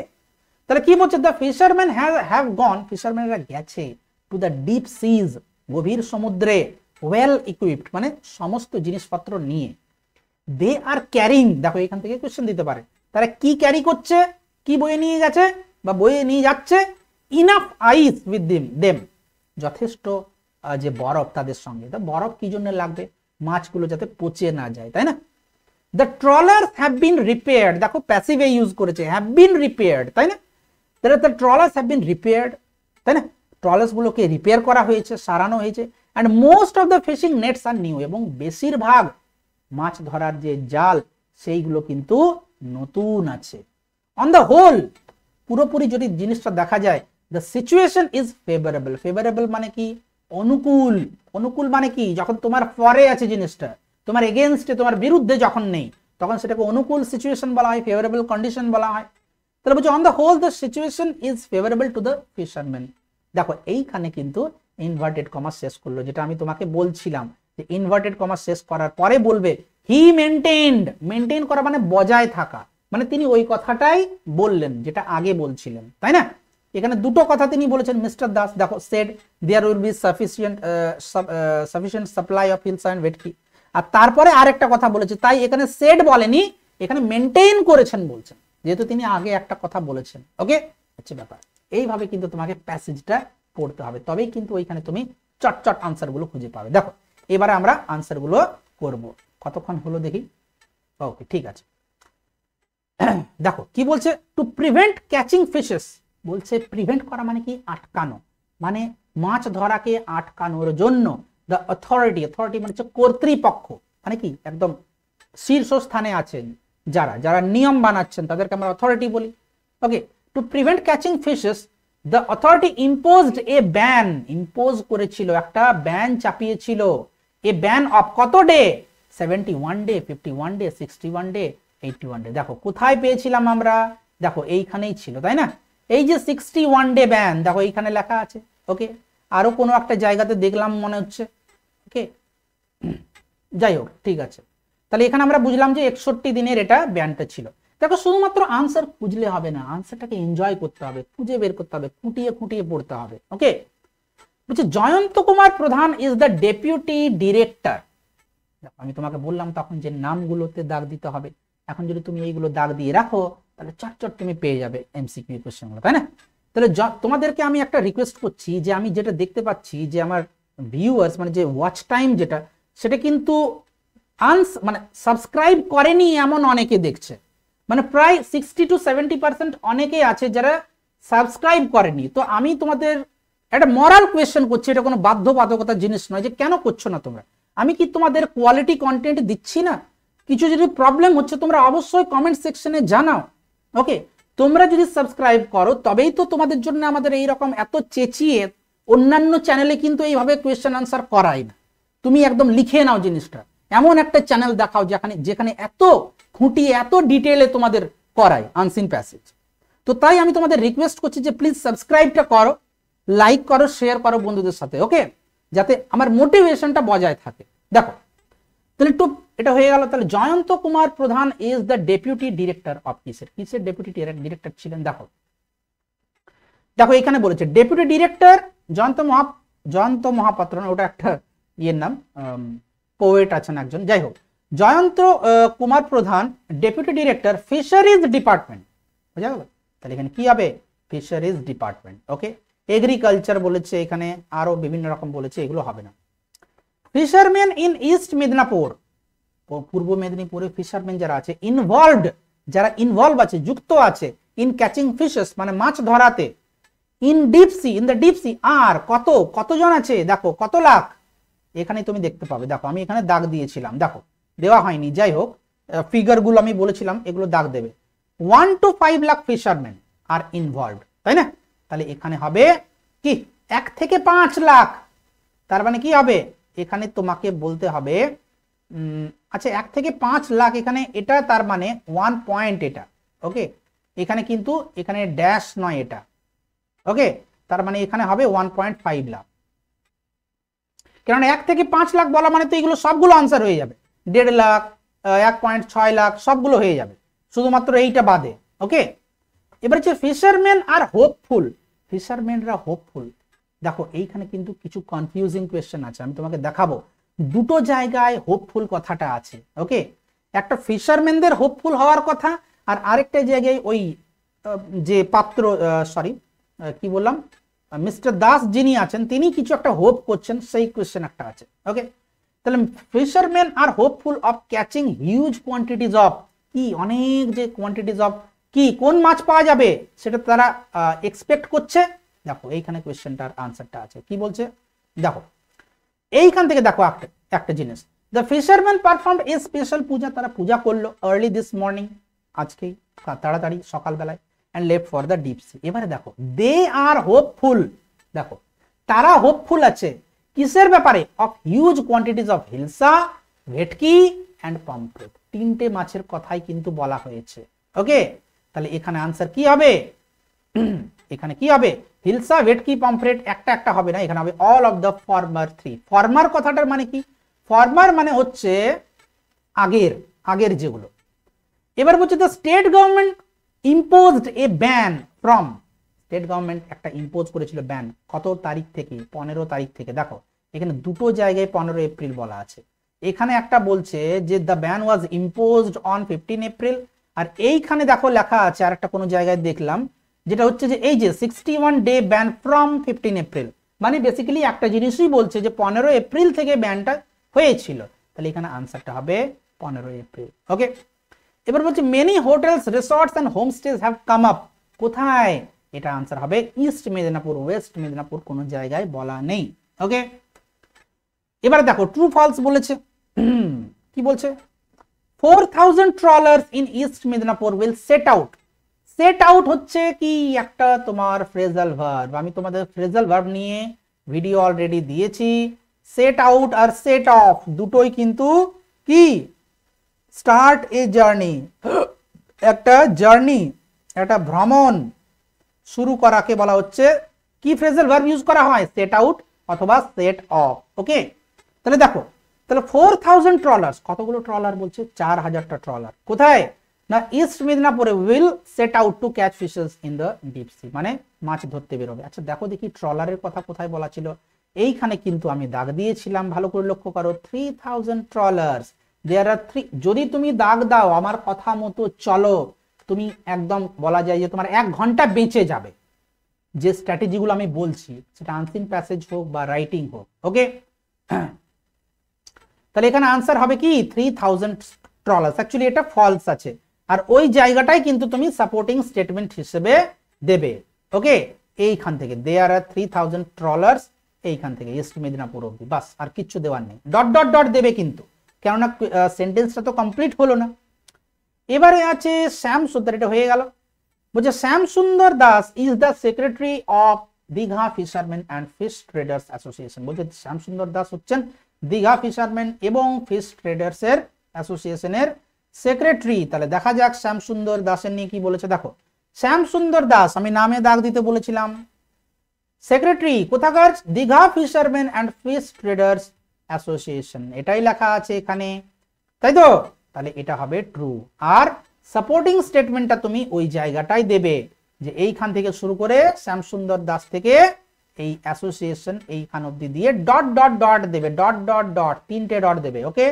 Speaker 1: তাহলে কি বলছে, দ্য ফিশারম্যান হ্যাভ গন, ফিশারম্যানরা গেছে টু দ্য ডিপ সিজ, গভীর সমুদ্রে, ওয়েল ইকুইপড মানে সমস্ত জিনিসপত্র নিয়ে। দে আর ক্যারিং, দেখো এখান থেকে কোশ্চেন দিতে পারে, তারা কি ক্যারি করছে, কি বয়ে নিয়ে গেছে বা বয়ে নিয়ে যাচ্ছে, ইনাফ আইস উইথ দেম, যথেষ্ট যে বরফ তাদের সঙ্গে। তা বরফ কি জন্য লাগবে, মাছগুলো যাতে পচে না যায়, তাই না। The trawlers have been repaired, দেখো প্যাসিভে ইউজ করেছে, হ্যাভ বিন রিপেয়ার্ড, তাই না। তাহলে the trawlers have been repaired, তাই না, ট্রলার্স গুলোকে রিপেয়ার করা হয়েছে, সারানো হয়েছে। And most of the fishing nets are new, এবং বেশিরভাগ মাছ ধরার যে জাল সেইগুলো কিন্তু নতুন আছে। অন দ্য হোল, পুরোপুরি যদি জিনিসটা দেখা যায়, the situation is favourable, favourable মানে কি, অনুকূল, অনুকূল মানে কি, যখন তোমার পরে আছে জিনিসটা, তোমার এগেনস্টে, তোমার বিরুদ্ধে যখন নেই, তখন সেটাকে অনুকূল সিচুয়েশন বলা হয়, ফেভারেবল কন্ডিশন বলা হয়। তাহলে বলছে on the whole the situation is favourable to the fisherman. দেখো এইখানে কিন্তু ইনভার্টেড কমা শেষ করলো, যেটা আমি তোমাকে বলছিলাম যে ইনভার্টেড কমা শেষ করার পরে বলবে হি মেনটেইনড, মেনটেইন করা মানে বজায় থাকা, মানে তিনি ওই কথাটাই বললেন যেটা আগে বলছিলেন, তাই না। এখানে দুটো কথা তিনি বলেছেন মিস্টার দাস, দেখো said there will be sufficient supply of hilsa and bhetki, আর তারপরে আরেকটা কথা বলেছে, তাই এখানে সেড বলেনি, এখানে মেনটেইন করেছেন বলছেন, যেহেতু তিনি আগে একটা কথা বলেছেন, ওকে, হচ্ছে ব্যাপার। এইভাবে কিন্তু তোমাকে প্যাসেজটা পড়তে হবে, তবেই কিন্তু ওইখানে তুমি চটচট আনসার গুলো খুঁজে পাবে। দেখো এবারে আমরা আনসার গুলো করবো, কতক্ষণ হলো দেখি, ওকে ঠিক আছে। দেখো কি বলছে, টু প্রিভেন্ট ক্যাচিং ফিশেস, বলছে প্রিভেন্ট করা মানে কি, আটকানো, মানে মাছ ধরাকে আটকানোর জন্য দ্য অথরিটি, অথরিটি মানে হচ্ছে কর্তৃপক্ষ, মানে কি একদম শীর্ষস্থানে আছেন যারা, যারা নিয়ম বানাচ্ছেন তাদেরকে আমরা অথরিটি বলি, okay. To prevent catching fishes the authority imposed a ban, impose করেছিল, একটা ব্যান চাপিয়েছিল, এ ব্যান অফ কত day, 71 day, 51 day, 61 day, 81 day. দেখো কোথায় পেয়েছিলাম আমরা, দেখো এইখানেই ছিল, তাই না। এই যে 61 ডে ব্যান, দেখো এইখানে লেখা আছে, ওকে। আরো কোনো একটা জায়গাতে দেখলাম মনে হচ্ছে, ওকে, যাই হোক ঠিক আছে। তাহলে এখানে আমরা বুঝলাম যে 61 দিনের এটা ব্যানটা ছিল। দেখো শুধুমাত্র আনসার খুঁজলে হবে না, আনসারটাকে এনজয় করতে হবে, খুঁজে বের করতে হবে, খুঁটিয়ে খুঁটিয়ে পড়তে হবে, ওকে। বলছে জয়ন্ত কুমার প্রধান ইজ দ্য ডেপুটি ডিরেক্টর, আমি তোমাকে বললাম তখন যে নামগুলোতে দাগ দিতে হবে, এখন যদি তুমি এইগুলো দাগ দিয়ে রাখো তাহলে চটচট তুমি পেয়ে যাবে এমসিকিউ কোশ্চেনগুলো, তাই না। তাহলে তোমাদেরকে আমি একটা রিকোয়েস্ট করছি, যে আমি যেটা দেখতে পাচ্ছি যে আমার ভিউয়ার্স মানে যে ওয়াচ টাইম যেটা, সেটা কিন্তু মানে সাবস্ক্রাইব করেনি এমন অনেকে দেখছে, মানে প্রায় 60 to 70% অনেকে আছে যারা সাবস্ক্রাইব করেনি। তো আমি তোমাদের একটা মরাল কোয়েশ্চেন করছি, এটা কোনো বাধ্যবাধকতার জিনিস নয় যে কেন করছো না তোমরা, আমি কি তোমাদের কোয়ালিটি কন্টেন্ট দিচ্ছি না, কিছু যদি প্রবলেম হচ্ছে তোমরা অবশ্যই কমেন্ট সেকশনে জানাও, ওকে। তোমরা যদি সাবস্ক্রাইব করো তবেই তো তোমাদের জন্য আমাদের এইরকম এত চেঁচিয়ে, অন্যান্য চ্যানেলে কিন্তু এইভাবে কোয়েশ্চেন আনসার করাই না, তুমি একদম লিখে নাও জিনিসটা, এমন একটা চ্যানেল দেখাও যেখানে যেখানে এত খুঁটিয়ে এত ডিটেইলে তোমাদের করায় আনসিন প্যাসেজ। তো তাই আমি তোমাদের রিকোয়েস্ট করছি যে প্লিজ সাবস্ক্রাইবটা করো, লাইক করো, শেয়ার করো বন্ধুদের সাথে, ওকে, যাতে আমার মোটিভেশনটা বজায় থাকে। দেখো তাহলে একটু এটা হয়ে গেল। তাহলে জয়ন্ত কুমার প্রধান is the deputy director of কিসের, কিসের ডেপুটি ডিরেক্টর ছিলেন, দেখো দেখো এখানে বলেছে ডেপুটি ডিরেক্টর জয়ন্ত মহাপাত্র, ওটা একটা ইয়ের নাম, পোয়েট আছেন একজন, যাই হোক। জয়ন্ত কুমার প্রধান ডেপুটি ডিরেক্টর ফিশারিজ ডিপার্টমেন্ট, বুঝা গেল। তাহলে এখানে কি হবে, ফিশারিজ ডিপার্টমেন্ট, ওকে। এগ্রিকালচার বলেছে, এখানে আরো বিভিন্ন রকম বলেছে, এগুলো হবে না। ফিশারম্যান ইন ইস্ট মেদিনীপুর, পূর্ব মেদিনীপুরে ফিশারম্যান যারা আছে, ইনভলভড, যারা ইনভলভ আছে, যুক্ত আছে, ইন ক্যাচিং ফিশেস মানে মাছ ধরাতে, in deep sea, in the deep sea, আর কতজন আছে, দেখো কত লাখ, এখানে তুমি দেখতে পাবে। দেখো আমি এখানে দাগ দিয়েছিলাম, দেখো দেওয়া হয়নি, যাই হোক ফিগার গুলো আমি বলেছিলাম এগুলো দাগ দেবে। 1 to 5 lakh fisherman R involved, তাই না। তাহলে এখানে হবে কি 1 থেকে 5 লাখ, তার মানে কি হবে এখানে তোমাকে বলতে হবে আচ্ছা 1 থেকে 5 লাখ এখানে এটা তার মানে 1 পয়েন্ট এটা, ওকে এখানে কিন্তু এখানে ড্যাশ নয় এটা, ওকে তার মানে এখানে হবে 1.5 লাখ। কারণ 1 থেকে 5 লাখ বলা মানে তো এগুলো সবগুলো আনসার হয়ে যাবে, 1.5 লাখ 1.6 লাখ সবগুলো হয়ে যাবে, শুধুমাত্র এইটা বাদে, ওকে। এবার হচ্ছে ফিশারম্যান আর হোপফুল, ফিশারম্যানরা হোপফুল, দেখো এইখানে কিন্তু কিছু কনফিউজিং কোয়েশ্চেন আছে, আমি তোমাকে দেখাবো। দুটো জায়গায় হোপফুল কথাটা আছে, ওকে একটা ফিশারম্যানদের হোপফুল হওয়ার কথা, আর আরেকটা জায়গায় ওই যে পাত্র সরি কি বললাম মিস্টার দাস যিনি আছেন তিনি কিছু একটা হোপ করছেন, সেই কোয়েশ্চেন একটা আছে, ওকে। তাহলে fisherman are hopeful of catching huge quantities of কি, অনেক যে কোয়ান্টিটিজ অফ কি কোন মাছ পাওয়া যাবে সেটা তারা এক্সপেক্ট করছে। দেখো এইখানে কোয়েশ্চেনটার আনসারটা আছে, কি বলছে দেখো এইখান থেকে দেখো একটা জিনিস, the fisherman performed a special puja, তারা পূজা করলো আর্লি দিস মর্নিং, আজকেই তাড়াতাড়ি সকালবেলায়, and left for the deep sea. এবারে দেখো দে আর হোপফুল, দেখো তারা হোপফুল আছে কিসের ব্যাপারে, of huge quantities of hilsa, ভেটকি অ্যান্ড পমফ্রেট, তিনটে মাছের কথাই কিন্তু বলা হয়েছে, ওকে। তাহলে এখানে আনসার কি হবে, এখানে কি হবে হিলসা ভেটকি পমফ্রেট, একটা একটা হবে না, এখানে হবে all of the former three. Former কথাটার মানে কি, ফর্মার মানে হচ্ছে আগের আগের যেগুলো। এবার বলছে the state government imposed a ban from, state government একটা ইম্পোজ করেছিল ব্যান, কত তারিখ থেকে 15 তারিখ থেকে। দেখো এখানে দুটো জায়গায় 15 এপ্রিল বলা আছে, এখানে একটা বলছে যে the ban was imposed on 15 April, আর এইখানে দেখো লেখা আছে আর একটা কোনো জায়গায় দেখলাম যেটা হচ্ছে যে এই যে 61 ডে ব্যান ফ্রম 15 এপ্রিল, মানে বেসিক্যালি একটা জিনিসই বলছে যে 15 এপ্রিল থেকে ব্যানটা হয়েছিল, তাহলে এখানে আনসারটা হবে 15 এপ্রিল, ওকে। এবার বলছে many hotels resorts and homestays have come up, কোথায়, এটা আনসার হবে ইস্ট মেদিনীপুর, ওয়েস্ট মেদিনীপুর কোনো জায়গায় বলা নেই, ওকে। এবারে দেখো ট্রু ফলস বলেছে, কি বলছে 4000 trawlers in east Medinipur will set out, set out হচ্ছে কি একটা তোমার ফ্রেজাল ভার্ব, আমি তোমাদের ফ্রেজাল ভার্ব নিয়ে ভিডিও অলরেডি দিয়েছি। সেট আউট আর সেট অফ দুটোই কিন্তু কি স্টার্ট এ জার্নি, একটা জার্নি একটা ভ্রমণ শুরু করাকে বলা হচ্ছে কি ফ্রেজাল ভার্ব ইউজ করা হয়, সেট আউট অথবা সেট অফ, ওকে। তাহলে দেখো তাহলে 4000 ট্রলার্স, কতগুলো ট্রলার বলছে 4000টা ট্রলার, কোথায় না ইস্ট মেদিনীপুরে will set out to catch fishes in the deep sea, মানে মাছ ধরতে বেরোবে। আচ্ছা দেখো দেখি ট্রলারের কথা কোথায় বলা ছিল, এইখানে কিন্তু আমি দাগ দিয়েছিলাম, ভালো করে লক্ষ্য করো 3000 ট্রলার্স, দেয়ার আর 3, যদি তুমি দাগ দাও আমার কথা মতো চলো তুমি একদম বলা যায় যে তোমার 1 ঘন্টা বেঁচে যাবে, যে স্ট্র্যাটেজিগুলো আমি বলছি সেটা আনসিন প্যাসেজ হোক বা রাইটিং হোক, ওকে। তাহলে এখানে আনসার হবে কি 3000 ট্রলার্স, অ্যাকচুয়ালি এটা ফলস আছে, আর ওই জায়গাটাই কিন্তু তুমি সাপোর্টিং স্টেটমেন্ট হিসেবে দেবে, ওকে। এইখান থেকে দেয়ার আর 3000 ট্রলার্স, এইখান থেকে ইস্ট মেদিনীপুর অবধি, বাস আর কিচ্ছু দেওয়ার নেই, ডট ডট ডট দেবে কিন্তু, কেননা সেন্টেন্সটা তো কমপ্লিট হলো না। এবারে আছে শ্যাম সুন্দর, এটা হয়ে গেল, বলছে শ্যাম Sundar Das is the secretary of Digha fisherman and fish traders association, বলছে শ্যাম সুন্দর দাস হচ্ছেন দীঘা ফিশারম্যান এবং ফিশ ট্রেডার্স এর অ্যাসোসিয়েশনের সেক্রেটারি। তাহলে দেখা যাক শ্যাম সুন্দর দাসের নিয়ে কি বলেছে, দেখো শ্যাম সুন্দর দাস আমি নামে দাগ দিতে বলেছিলাম, সেক্রেটারি কোথাকার, Digha fisherman and fish traders association, এটাই লেখা আছে এখানে, তাই তো, তাহলে এটা হবে ট্রু। আর সাপোর্টিং স্টেটমেন্টটা তুমি ওই জায়গাটাই দেবে যে এইখান থেকে শুরু করে শ্যাম সুন্দর দাস থেকে এই অ্যাসোসিয়েশন এইখান অবধি দিয়ে ডট ডট ডট দেবে, ডট ডট ডট 3টে ডট দেবে, ওকে।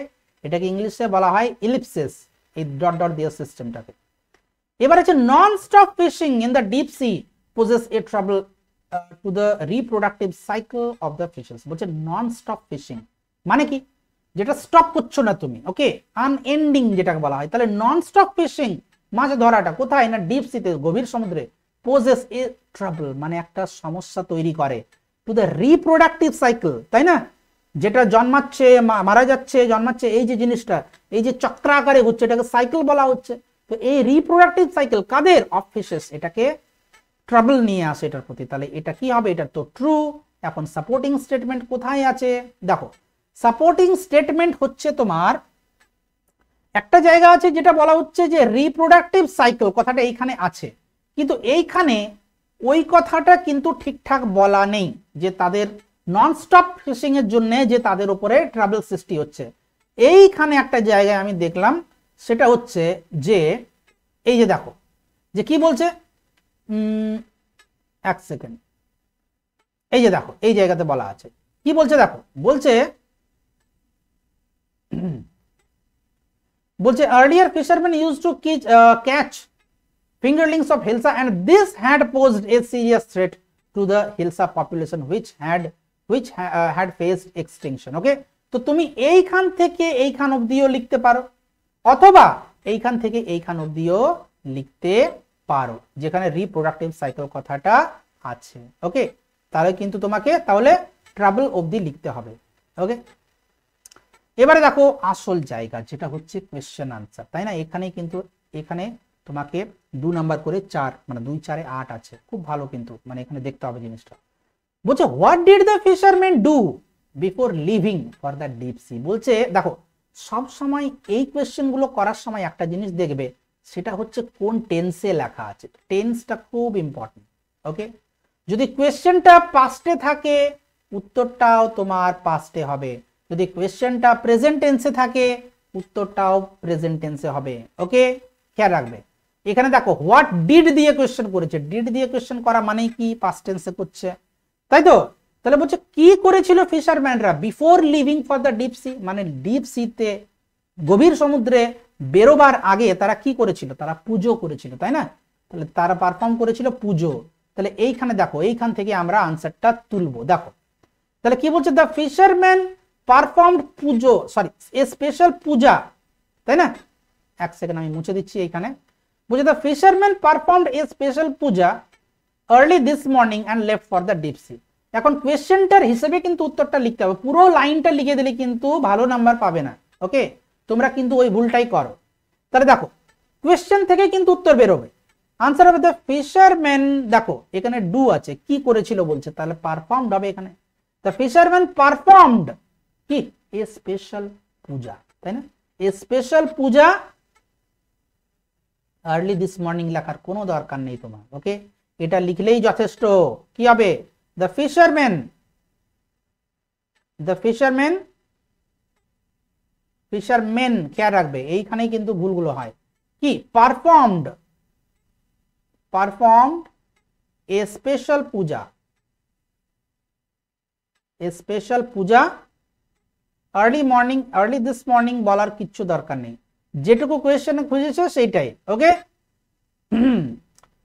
Speaker 1: এটাকে ইংলিশে বলা হয় ইলিপসিস, এই ডট ডট দিয়ে সিস্টেমটাকে। এবার আছে non stop fishing in the deep sea poses a trouble to the reproductive cycle of the fishes, বলছে নন স্টপ ফিশিং মানে কি, যেটা স্টপ করছো না তুমি, ওকে, আনএন্ডিং যেটাকে বলা হয়। তাহলে নন স্টপ ফিশিং মাছ ধরাটা কোথায় না ডিপ সিতে, গভীর সমুদ্রে, পোজেস এ ট্রাবল মানে একটা সমস্যা তৈরি করে, টু দ্য রিপ্রোডাক্টিভ সাইকেল, তাই না, যেটা জন্মাচ্ছে মারা যাচ্ছে জন্মাচ্ছে, এই যে জিনিসটা এই যে চক্রাকারে হচ্ছে এটাকে সাইকেল বলা হচ্ছে। তো এই রিপ্রোডাক্টিভ সাইকেল কাদের, অফ ফিশেস, এটাকে ট্রাবল নিয়ে আসে এটার প্রতি, তাহলে এটা কি হবে, এটা তো ট্রু। এখন সাপোর্টিং স্টেটমেন্ট কোথায় আছে, দেখো সাপোর্টিং স্টেটমেন্ট হচ্ছে তোমার একটা জায়গা আছে যেটা বলা হচ্ছে যে রিপ্রোডাক্টিভ সাইকেল, কথাটা এইখানে আছে, কিন্তু এইখানে ওই কথাটা কিন্তু ঠিকঠাক বলা নেই যে তাদের নন স্টপ ফিশিং এর জন্য যে তাদের উপরে ট্রাবল সৃষ্টি হচ্ছে। এইখানে একটা জায়গায় আমি দেখলাম, সেটা হচ্ছে যে এই যে দেখো যে কি বলছে, এক সেকেন্ড, এই যে দেখো এই জায়গাতে বলা আছে কি বলছে, দেখো বলছে বলছে earlier fishermen used to catch fingerlings of Hilsa and this had posed a serious threat to the Hilsa population which had faced extinction. ওকে, তো তুমি এইখান থেকে এইখান অবধিও লিখতে পারো অথবা এইখান থেকে এইখান অবধিও লিখতে পারো যেখানে রিপ্রোডাক্টিভ সাইকেল কথাটা আছে। ওকে, তাহলে কিন্তু তোমাকে তাহলে ট্রাবল অবধি লিখতে হবে। ওকে, এবারে দেখো আসল জায়গা যেটা হচ্ছে কোয়েশ্চেন আনসার, তাই না? এখানে কিন্তু এখানে তোমাকে 2 নাম্বার করে 4 মানে 2 4 এ 8 আছে, খুব ভালো কিন্তু মানে এখানে দেখতে হবে জিনিসটা। বলছে what did the fisherman do before leaving for the deep C. বলছে দেখো সব সময় এই কোয়েশ্চেন গুলো করার সময় একটা জিনিস দেখবে, সেটা হচ্ছে কোন টেন্সে লেখা আছে, টেন্সটা খুব ইম্পর্টেন্ট। ওকে, যদি কোয়েশ্চেনটা পাস্টে থাকে উত্তরটাও তোমার পাস্টে হবে, যদি কোয়েশ্চেনটা প্রেজেন্ট টেন্সে থাকে উত্তরটাও প্রেজেন্ট টেন্সে হবে। ওকে, খেয়াল রাখবে। এখানে দেখো হোয়াট ডিড দিয়ে কোয়েশ্চেন করেছে, ডিড দিয়ে কোয়েশ্চেন করা মানে কি পাস্ট টেন্সে করছে, তাই তো? তাহলে বলছে কি করেছিল ফিশারম্যানরা before leaving for the deep sea, মানে ডিপ সিতে গভীর সমুদ্রে বেরোবার আগে তারা কি করেছিল, তারা পুজো করেছিল, তাই না? তাহলে তারা পারফর্ম করেছিল পুজো। তাহলে এইখানে দেখো এইখান থেকে আমরা আনসারটা তুলবো। দেখো তাহলে কি বলছে, the fisherman performed Puja, sorry A special পূজা, তাই না? এক সেকেন্ড আমি মুছে দিচ্ছি এইখানে। বলছে the fisherman performed a special Puja early this morning and left for the deep C. এখন কোয়েশ্চেনটার হিসেবে কিন্তু উত্তরটা লিখতে হবে, পুরো লাইনটা লিখে দিলে কিন্তু ভালো নাম্বার পাবে না। ওকে, তোমরা কিন্তু ওই ভুলটাই করো। তাহলে দেখো কোয়েশ্চেন থেকে কিন্তু উত্তর বেরোবে, আনসার হবে দ্য ফিশারম্যান। দেখো এখানে ডু আছে, কি করেছিল বলছে, তাহলে পারফর্মড হবে এখানে। দ্য ফিশারম্যান পারফর্মড কি এ স্পেশাল পূজা, তাই না? এ special Puja early this morning লেখার কোনো দরকার নেই তোমার। ওকে, এটা লিখলেই যথেষ্ট। কি হবে, the fisherman, the fisherman, fisherman খেয়াল রাখবে এইখানেই কিন্তু ভুলগুলো হয়। কি performed, performed a special Puja, A special Puja early morning, early this morning বলার কিচ্ছু দরকার নেই, যেটুকু কোয়েশ্চেনে খুঁজেছো সেইটাই। ওকে,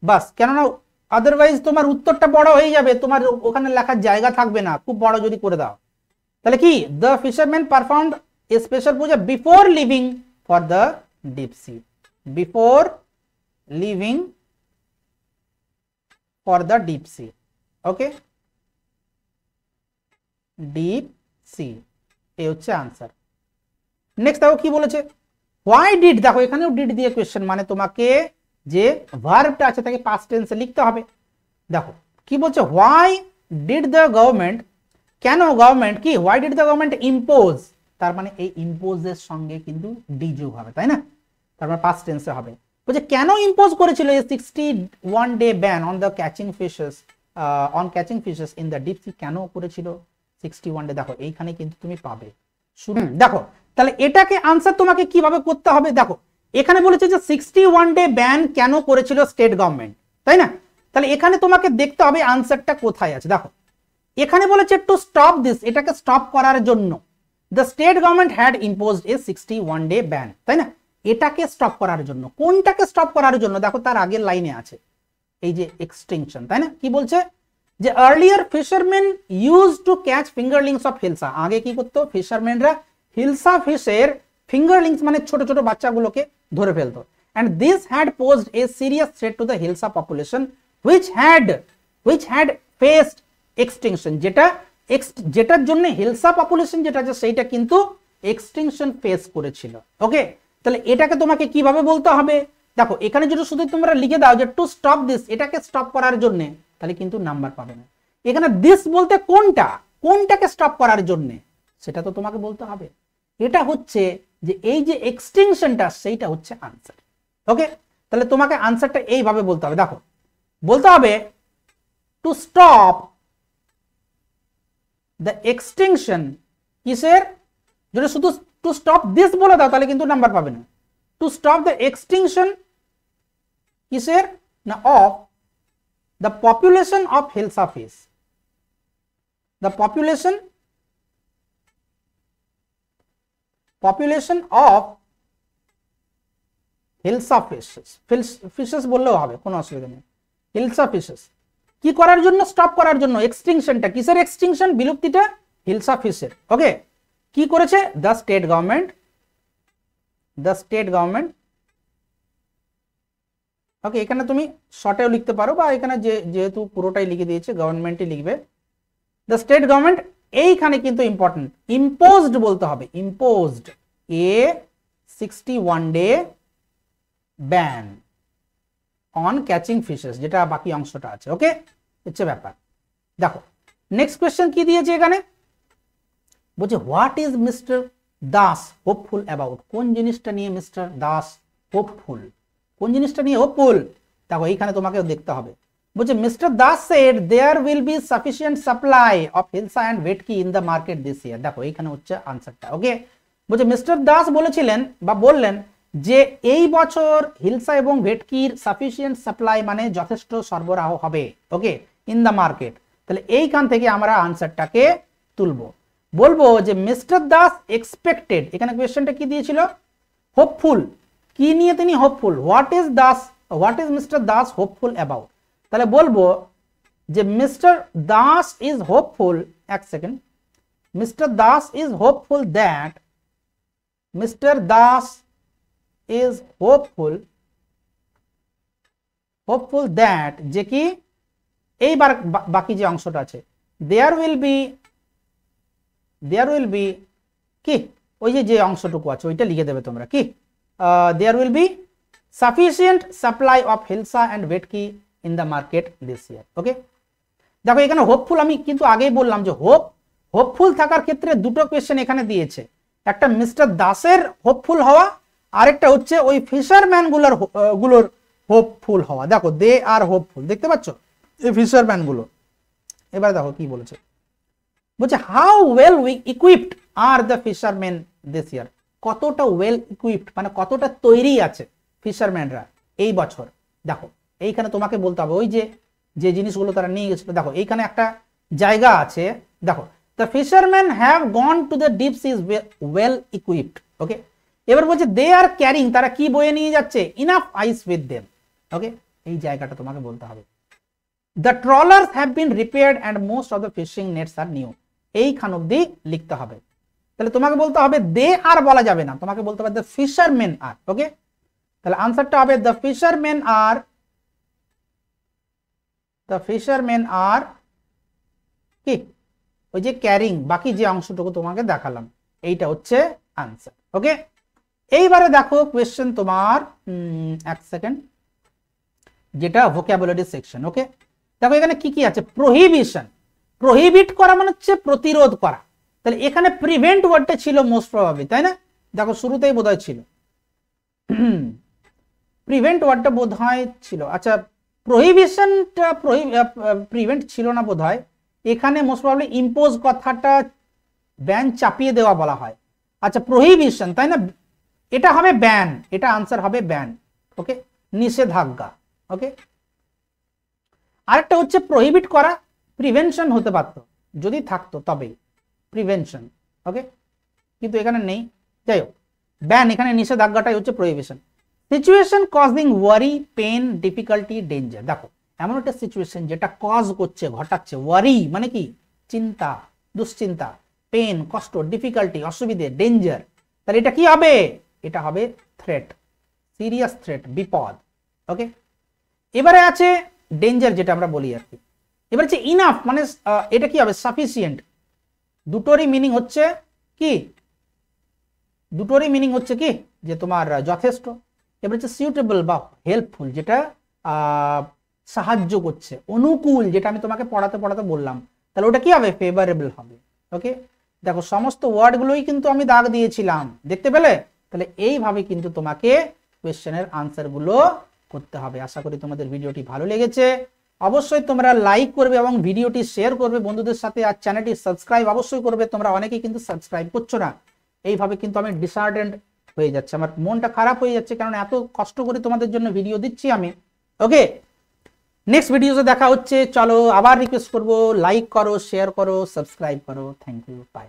Speaker 1: বাস, কেননা আদারওয়াইজ তোমার উত্তরটা বড় হয়ে যাবে, তোমার ওখানে লেখার জায়গা থাকবে না, খুব বড় যদি করে দাও। তাহলে কি the fisherman performed a special Puja before leaving for the deep C, before leaving for the deep C. Okay, deep sea এই হচ্ছে আনসার। নেক্সট দেখো কি বলেছে, হোয়াই ডিড, দেখো এখানেও ডিড দিয়ে কোয়েশ্চেন, মানে তোমাকে যে ভার্বটা আছে তাকে পাস্ট টেন্সে লিখতে হবে। দেখো কি বলছে, হোয়াই ডিড দ্য গভর্নমেন্ট, কেন গভর্নমেন্ট কি, why did the government impose, তার মানে এই ইম্পোজের সঙ্গে কিন্তু ডি যোগ হবে, তাই না? তার মানে পাস্ট টেন্সে হবে। বলছে কেন ইম্পোজ করেছিল এই 61 day ban on the catching fishes, on catching fishes in the deep sea, কেন করেছিল 61 ডে, দেখো এইখানে কিন্তু তুমি পাবে। শুনুন দেখো তাহলে এটাকে আনসার তোমাকে কিভাবে করতে হবে, দেখো এখানে বলেছে যে 61 ডে ব্যান কেন করেছিল স্টেট গভর্নমেন্ট, তাই না? তাহলে এখানে তোমাকে দেখতে হবে আনসারটা কোথায় আছে। দেখো এখানে বলেছে টু স্টপ দিস, এটাকে স্টপ করার জন্য the state government had imposed a 61 day ban, তাই না? এটাকে স্টপ করার জন্য, কোনটাকে স্টপ করার জন্য, দেখো তার আগের লাইনে আছে এই যে এক্সটিংশন, তাই না? কি বলছে যে earlier fisherman use to catch fingerlings of hilsa, আগে কি করতো ফিশারম্যানরা হিলসা ফিশের ফিঙ্গারলিংস মানে ছোট ছোট বাচ্চাগুলোকে ধরে ফেলতো, and this had posed a serious threat to the Hilsa population which had faced extinction, যেটার জন্য হিলসা পপুলেশন যেটা আছে সেইটা কিন্তু এক্সটিংশন ফেস করেছিল। ওকে, তাহলে এটাকে তোমাকে কিভাবে বলতে হবে, দেখো এখানে যদি শুধু তোমরা লিখে দাও যে টু স্টপ দিস, এটাকে স্টপ করার জন্য, তাহলে কিন্তু নাম্বার পাবে না। এখানে দিস বলতে কোনটা, কোনটাকে স্টপ করার জন্য সেটা তো তোমাকে বলতে হবে। এটা হচ্ছে যে এই যে এক্সটিংশনটা, সেইটা হচ্ছে আনসার। ওকে, তাহলে তোমাকে আনসারটা এইভাবে বলতে হবে। দেখো বলতে হবে টু স্টপ দ্য এক্সটিংশন, কিসের, যদি শুধু টু স্টপ দিস বলে দাও তাহলে কিন্তু নাম্বার পাবে না। টু স্টপ দ্য এক্সটিংশন কিসের না, of the population of hilsa fish, the population of hilsa fishes, fishes বললেও হবে, কোনো অসুবিধা নেই। হিলসা ফিশেস কি করার জন্য, স্টপ করার জন্য। এক্সটিংশনটা কিসের এক্সটিংশন, বিলুপ্তিটা হিলসা ফিশের। ওকে, কি করেছে দ্য স্টেট গভর্নমেন্ট, ওকে এখানে তুমি শর্টেও লিখতে পারো বা এখানে যেহেতু পুরোটাই লিখে দিয়েছে গভর্নমেন্টই লিখবে। দ্য স্টেট গভর্নমেন্ট, এইখানে কিন্তু ইম্পর্টেন্ট, ইম্পোজড বলতে হবে, imposed a 61 day ban on catching fishes, যেটা বাকি অংশটা আছে। ওকে, হচ্ছে ব্যাপার। দেখো নেক্সট কোয়েশ্চেন কি দিয়েছে এখানে, বলছে what is mister Das hopeful about, কোন জিনিসটা নিয়ে মিস্টার দাস হোপফুল, কোন জিনিসটা নিয়ে হোপফুল। দেখো এইখানে তোমাকে দেখতে হবে। বলছে Mister Das said there will be sufficient supply of hilsa and bhetki in the market this year. দেখো এইখানে হচ্ছে আনসারটা। ওকে, বলছে মিস্টার দাস বলেছিলেন বা বললেন যে এই বছর হিলসা এবং ভেটকির সাফিসিয়েন্ট সাপ্লাই মানে যথেষ্ট সরবরাহ হবে। ওকে, ইন দ্য মার্কেট, তাহলে এইখান থেকে আমরা আনসারটাকে তুলবো। বলবো যে মিস্টার দাস এক্সপেক্টেড, এখানে কোয়েশ্চেনটা কি দিয়েছিল, হোপফুল, কি নিয়ে তিনি hopeful, what is mister Das hopeful about. তাহলে বলবো যে মিস্টার দাস ইজ হোপফুল, এক second, mister Das is hopeful that, mister Das is hopeful that, যে কি এইবার বাকি যে অংশটা আছে, দেয়ার উইল বি কি, ওই যে অংশটুকু আছে ওইটা লিখে দেবে তোমরা, কি there will be sufficient supply of hilsa and bhetki in the market this year. Okay, দেখো এখানে হোপফুল আমি কিন্তু আগেই বললাম যে হোপফুল থাকার ক্ষেত্রে দুটো কোয়েশ্চেন এখানে দিয়েছে, একটা মিস্টার দাসের হোপফুল হওয়া, আরেকটা হচ্ছে ওই ফিশারম্যান গুলোর হোপফুল হওয়া। দেখো দে আর হোপফুল, দেখতে পাচ্ছ এই ফিশারম্যান গুলো। এবার দেখো কি বলেছে, বলছে how well equipped are the fisherman this ইয়ার, কতটা ওয়েল ইকুইপড মানে কতটা তৈরি আছে ফিশারম্যানরা এই বছর। দেখো এইখানে তোমাকে বলতে হবে ওই যে জিনিসগুলো তারা নিয়ে গেছিল। দেখো এইখানে একটা জায়গা আছে, দেখো the fisherman have gone to the deep seas well equipped. Okay, এবার বলছে দে আর ক্যারিং, তারা কি বয়ে নিয়ে যাচ্ছে, enough ice with them. Okay, এই জায়গাটা তোমাকে বলতে হবে। The trawlers have been repaired and most of the fishing nets are new, এইখান অব্দি লিখতে হবে। তাহলে তোমাকে বলতে হবে দে আর বলা যাবে না, তোমাকে বলতে হবে দ্য ফিশারম্যান আর। ওকে, তাহলে আনসারটা হবে দ্য ফিশারম্যান আর কি, ওই যে ক্যারিং, বাকি যে অংশটুকু তোমাকে দেখালাম এইটা হচ্ছে আনসার। ওকে, এইবারে দেখো কোয়েশ্চেন তোমার, এক সেকেন্ড, যেটা ভোকাবুলারি সেকশন। ওকে, দেখো এখানে কি কি আছে, প্রহিবিশন, প্রহিবিট করা মানে হচ্ছে প্রতিরোধ করা, তাহলে এখানে প্রিভেন্ট ওয়ার্ডটা ছিল মোস্ট প্রবাবলি, তাই না? দেখো শুরুতেই বোধহয় ছিল, প্রিভেন্ট ওয়ার্ডটা বোধহয় ছিল। আচ্ছা প্রহিবিশনটা প্রিভেন্ট ছিল না বোধহয়, এখানে মোস্ট প্রবাবলি ইম্পোজ কথাটা ব্যান চাপিয়ে দেওয়া বলা হয়। আচ্ছা প্রহিবিশন, তাই না, এটা হবে ব্যান, এটা আনসার হবে ব্যান। ওকে, নিষেধাজ্ঞা। ওকে, আরেকটা হচ্ছে প্রহিবিট করা, প্রিভেনশন হতে পারতো যদি থাকতো তবেই প্রিভেনশন। ওকে, কিন্তু এখানে নেই, যাই হোক ব্যান, এখানে নিষেধাজ্ঞাটাই হচ্ছে প্রহিবিশন। সিচুয়েশন কজিং ওয়ারি, পেন, ডিফিকাল্টি, ডেঞ্জার। দেখো এমন একটা সিচুয়েশন যেটা কজ করছে, ঘটাচ্ছে, ওয়ারি মানে কি চিন্তা, দুশ্চিন্তা, পেন কষ্ট, ডিফিকাল্টি অসুবিধে, ডেঞ্জার, তাহলে এটা কি হবে, এটা হবে থ্রেট, সিরিয়াস থ্রেট, বিপদ। ওকে, এবারে আছে ডেঞ্জার, যেটা আমরা বলি আর কি। এবার হচ্ছে ইনাফ মানে এটা কি হবে, সাফিসিয়েন্ট, দুটোরই মিনিং হচ্ছে কি, দুটোরই মিনিং হচ্ছে কি যে তোমার যথেষ্ট। এবার হচ্ছে সুইটেবল বা হেল্পফুল, যেটা সাহায্য করছে, অনুকূল, যেটা আমি তোমাকে পড়াতে পড়াতে বললাম, তাহলে ওটা কি হবে? ফেভারেবল হবে। ওকে, দেখো সমস্ত ওয়ার্ডগুলোই কিন্তু আমি দাগ দিয়েছিলাম, দেখতে পেলে? তাহলে এইভাবে কিন্তু তোমাকে কোয়েশ্চেনের আনসারগুলো করতে হবে। আশা করি তোমাদের ভিডিওটি ভালো লেগেছে। অবশ্যই তোমরা লাইক করবে এবং ভিডিওটি শেয়ার করবে বন্ধুদের সাথে, আর চ্যানেলটি সাবস্ক্রাইব অবশ্যই করবে। তোমরা অনেকেই কিন্তু সাবস্ক্রাইব করছো না, এইভাবে কিন্তু আমি ডিসহার্টেন্ড হয়ে যাচ্ছে, আমার মনটা খারাপ হয়ে যাচ্ছে, কারণ এত কষ্ট করে তোমাদের জন্য ভিডিও দিচ্ছি আমি। ওকে, নেক্সট ভিডিওতে দেখা হচ্ছে। চলো আবার রিকোয়েস্ট করবো, লাইক করো, শেয়ার করো, সাবস্ক্রাইব করো। Thank you, by.